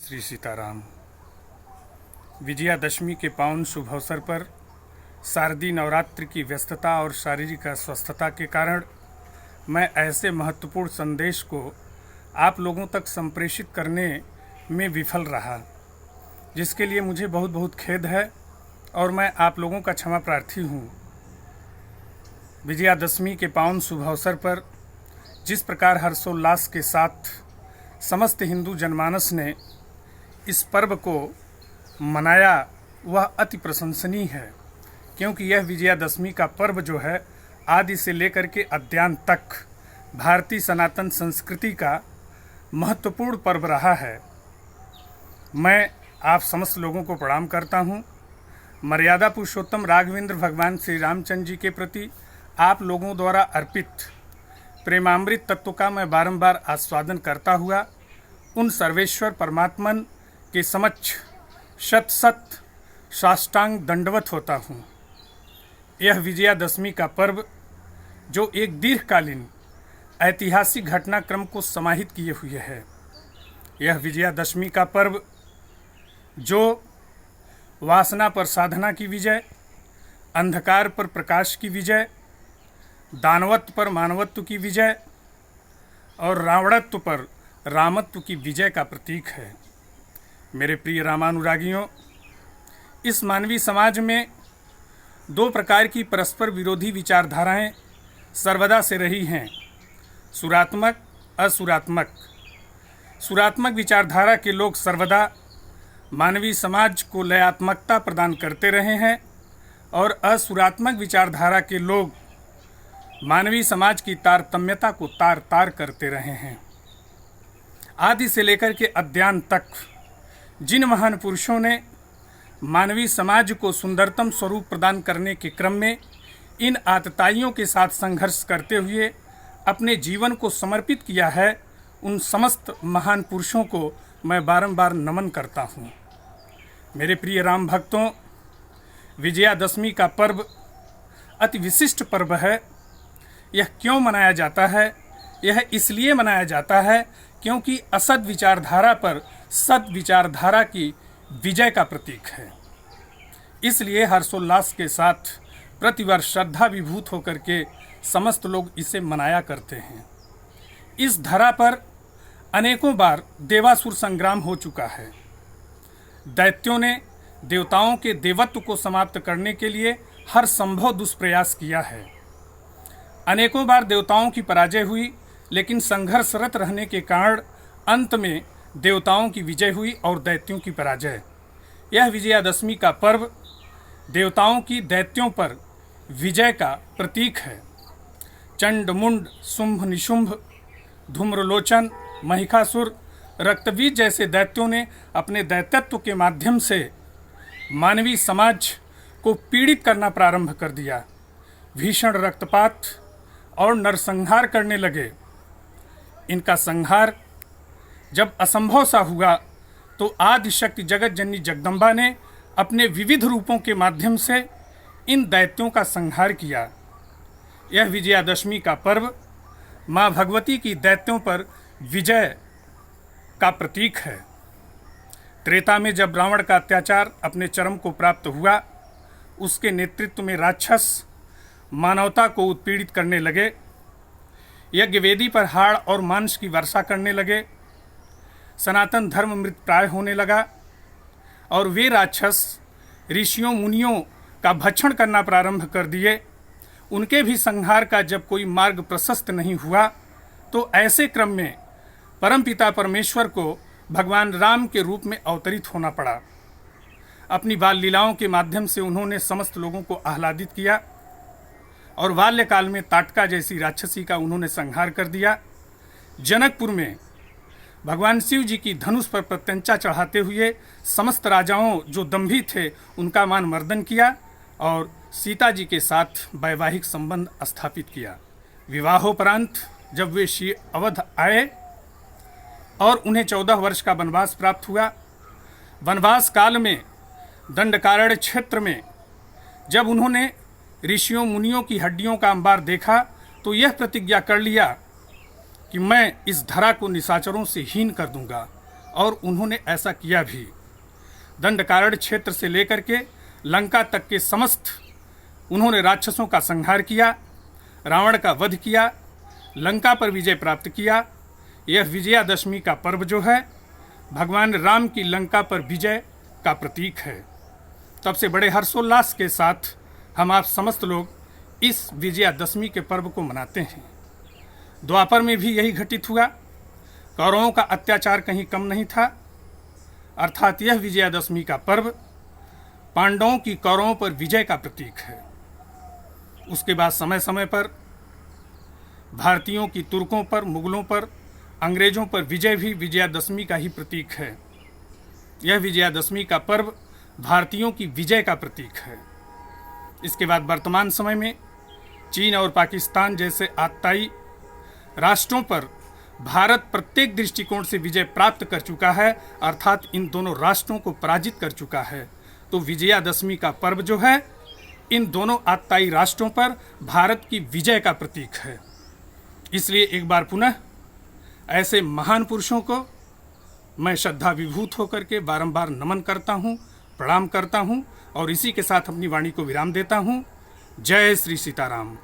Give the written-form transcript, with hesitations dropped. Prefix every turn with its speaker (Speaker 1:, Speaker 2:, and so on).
Speaker 1: श्री सीताराम। विजयादशमी के पावन शुभ अवसर पर शारदीय नवरात्र की व्यस्तता और शारीरिक अस्वस्थता के कारण मैं ऐसे महत्वपूर्ण संदेश को आप लोगों तक संप्रेषित करने में विफल रहा, जिसके लिए मुझे बहुत बहुत खेद है और मैं आप लोगों का क्षमा प्रार्थी हूँ। विजयादशमी के पावन शुभ अवसर पर जिस प्रकार हर्षोल्लास के साथ समस्त हिंदू जनमानस ने इस पर्व को मनाया, वह अति प्रशंसनीय है, क्योंकि यह विजयादशमी का पर्व जो है आदि से लेकर के अद्यान तक भारतीय सनातन संस्कृति का महत्वपूर्ण पर्व रहा है। मैं आप समस्त लोगों को प्रणाम करता हूँ। मर्यादा पुरुषोत्तम राघवेंद्र भगवान श्री रामचंद्र जी के प्रति आप लोगों द्वारा अर्पित प्रेमामृत तत्व का मैं बारंबार आस्वादन करता हुआ उन सर्वेश्वर परमात्मन के समक्ष शत शत साष्टांग दंडवत होता हूँ। यह विजयादशमी का पर्व जो एक दीर्घकालीन ऐतिहासिक घटनाक्रम को समाहित किए हुए है। यह विजयादशमी का पर्व जो वासना पर साधना की विजय, अंधकार पर प्रकाश की विजय, दानवत्व पर मानवत्व की विजय और रावणत्व पर रामत्व की विजय का प्रतीक है। मेरे प्रिय रामानुरागियों, इस मानवीय समाज में दो प्रकार की परस्पर विरोधी विचारधाराएं सर्वदा से रही हैं, सुरात्मक, असुरात्मक। सुरात्मक विचारधारा के लोग सर्वदा मानवीय समाज को लयात्मकता प्रदान करते रहे हैं और असुरात्मक विचारधारा के लोग मानवीय समाज की तारतम्यता को तार तार करते रहे हैं। आदि से लेकर के अद्यान तक जिन महान पुरुषों ने मानवीय समाज को सुंदरतम स्वरूप प्रदान करने के क्रम में इन आतताइयों के साथ संघर्ष करते हुए अपने जीवन को समर्पित किया है, उन समस्त महान पुरुषों को मैं बारंबार नमन करता हूँ। मेरे प्रिय राम भक्तों, विजयादशमी का पर्व अति विशिष्ट पर्व है। यह क्यों मनाया जाता है? यह इसलिए मनाया जाता है क्योंकि असद विचारधारा पर सद विचारधारा की विजय का प्रतीक है। इसलिए हर्षोल्लास के साथ प्रतिवर्ष श्रद्धा विभूत होकर के समस्त लोग इसे मनाया करते हैं। इस धरा पर अनेकों बार देवासुर संग्राम हो चुका है। दैत्यों ने देवताओं के देवत्व को समाप्त करने के लिए हर संभव दुष्प्रयास किया है। अनेकों बार देवताओं की पराजय हुई, लेकिन संघर्षरत रहने के कारण अंत में देवताओं की विजय हुई और दैत्यों की पराजय। यह विजयादशमी का पर्व देवताओं की दैत्यों पर विजय का प्रतीक है। चंड मुंड, शुंभ निशुंभ, धूम्रलोचन, महिषासुर, रक्तबीज जैसे दैत्यों ने अपने दैत्यत्व के माध्यम से मानवीय समाज को पीड़ित करना प्रारंभ कर दिया। भीषण रक्तपात और नरसंहार करने लगे। इनका संहार जब असंभव सा हुआ तो आदिशक्ति जगत जननी जगदम्बा ने अपने विविध रूपों के माध्यम से इन दैत्यों का संहार किया। यह विजयादशमी का पर्व माँ भगवती की दैत्यों पर विजय का प्रतीक है। त्रेता में जब रावण का अत्याचार अपने चरम को प्राप्त हुआ, उसके नेतृत्व में राक्षस मानवता को उत्पीड़ित करने लगे। यज्ञ वेदी पर हाड़ और मांस की वर्षा करने लगे। सनातन धर्म मृत प्राय होने लगा और वे राक्षस ऋषियों मुनियों का भक्षण करना प्रारंभ कर दिए। उनके भी संहार का जब कोई मार्ग प्रशस्त नहीं हुआ तो ऐसे क्रम में परमपिता परमेश्वर को भगवान राम के रूप में अवतरित होना पड़ा। अपनी बाल लीलाओं के माध्यम से उन्होंने समस्त लोगों को आह्लादित किया और बाल्यकाल में ताटका जैसी राक्षसी का उन्होंने संहार कर दिया। जनकपुर में भगवान शिव जी की धनुष पर प्रत्यंचा चढ़ाते हुए समस्त राजाओं जो दंभी थे उनका मान मर्दन किया और सीता जी के साथ वैवाहिक संबंध स्थापित किया। विवाहोपरांत जब वे श्री अवध आए और उन्हें 14 वर्ष का वनवास प्राप्त हुआ, वनवास काल में दंडकारण्य क्षेत्र में जब उन्होंने ऋषियों मुनियों की हड्डियों का अंबार देखा तो यह प्रतिज्ञा कर लिया कि मैं इस धरा को निशाचरों से हीन कर दूंगा और उन्होंने ऐसा किया भी। दंडकारण्य क्षेत्र से लेकर के लंका तक के समस्त उन्होंने राक्षसों का संहार किया, रावण का वध किया, लंका पर विजय प्राप्त किया। यह विजयादशमी का पर्व जो है भगवान राम की लंका पर विजय का प्रतीक है। तब से बड़े हर्षोल्लास के साथ हम आप समस्त लोग इस विजयादशमी के पर्व को मनाते हैं। द्वापर में भी यही घटित हुआ, कौरवों का अत्याचार कहीं कम नहीं था, अर्थात यह विजयादशमी का पर्व पांडवों की कौरवों पर विजय का प्रतीक है। उसके बाद समय समय पर भारतीयों की तुर्कों पर, मुगलों पर, अंग्रेजों पर विजय भी विजयादशमी का ही प्रतीक है। यह विजयादशमी का पर्व भारतीयों की विजय का प्रतीक है। इसके बाद वर्तमान समय में चीन और पाकिस्तान जैसे आतताई राष्ट्रों पर भारत प्रत्येक दृष्टिकोण से विजय प्राप्त कर चुका है, अर्थात इन दोनों राष्ट्रों को पराजित कर चुका है। तो विजयादशमी का पर्व जो है इन दोनों आतताई राष्ट्रों पर भारत की विजय का प्रतीक है। इसलिए एक बार पुनः ऐसे महान पुरुषों को मैं श्रद्धा विभूत होकर के बारंबार नमन करता हूँ, प्रणाम करता हूँ और इसी के साथ अपनी वाणी को विराम देता हूँ। जय श्री सीताराम।